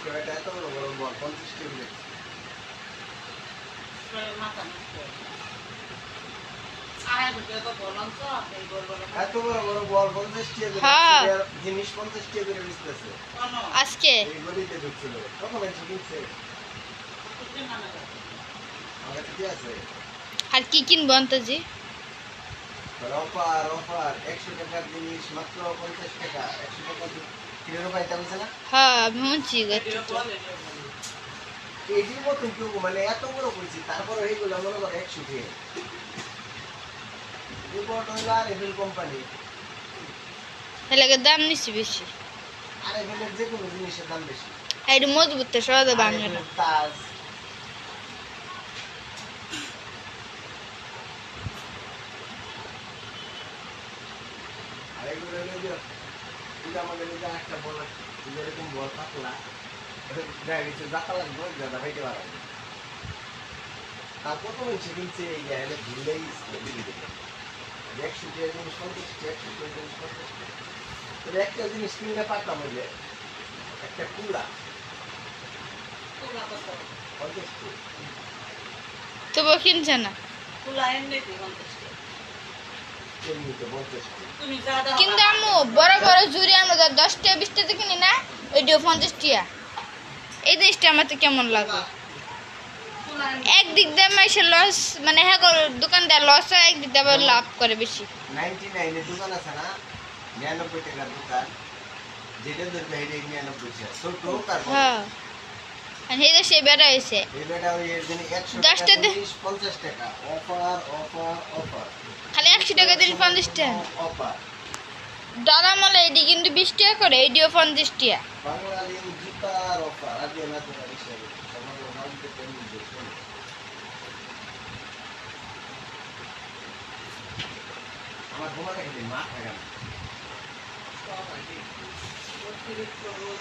করে এটা এত বড় বড় বল 50 টাকা মাথা নষ্ট আয় দুটো তো বললাম তো এই বলবো এত বড় বড় বল 50 টাকা হ্যাঁ। জিনিস 50 টাকা করে বেচতেছে কোন আজকে এই গলিতে ঢুকছিল কত মানুষ কিনছে কিছু না না আমার কাছে কি আছে আর কি কিনবো আন্তাজি? অফার অফার 100 টাকার জিনিস মাত্র 50 টাকা 100 টাকা কিলো পাইতে পারছে না হ্যাঁ ভুঁচি ভিডিও কল এটির মতন কেউ মানে এত বড় করেছি তারপর এইগুলো মনে করো 100 টাকা রিপোর্ট হইলো আর এভিল কোম্পানি এলাকার দাম নিচ্ছি বেশি। আর এভিলের যে কোনো জিনিসের দাম বেশি একটু মজবুত সহজে ভাঙে না। তাজ আর এগুলো হলো যে এটা আমাদের যে একটা বল এরকম বল পাতলা দেখা গেছে জাতা লাগবে দাদা ভাইতে পারে তারপর তো বলছে কিনছে এই জায়গায় ভুললেই দিদি দেবে 100 টাকা জিনিস 50 টাকা 100 টাকা জিনিস 50 টাকা তবে একটা জিনিস কিনলে পারতাম হইলে একটা কুলা কুলা কত 50 টাকা তবুও কিনছে না। কুলা এমনি দি 50 এমনিতে 50 টাকা তুমি যা দাও কিন্তু আম্মু বড় বড় জুড়ি আমরা 10 টাকা 20 টাকা কিনি না, ওইটাও 50 টাকা। এই জিনিসটা আমার তো কেমন লাগে। কুলা একদিক দিয়ে মাসে লস, মানে হ্যাঁ দোকানদার লস হয়, একদিক দিয়ে আবার লাভ করে বেশি। 99 এর দোকান আছে না 99 টাকার দোকান যেটা ধরবে এটা 99 টাকা ছোট তারপর হ্যাঁ, আর এই যে সে বেড়া হয়েছে এই বেটা ওই এর জন্য 100 10 টাকা টাকা জিনিস 50 টাকা অফার অফার অফার খালি 100 টাকা দিন 50 টাকা। অফার দাদা মালে এটি কিন্তু 20 টাকা করে, এটিও 50 টাকা। বাঙালি জুতার অফার আগে না তোমার হিসাবে সমাজের নামতে কেমন দিয়েছে আমার ঘুমাতে গেলে মাথা গেল সব আছে অতিরিক্ত রোদ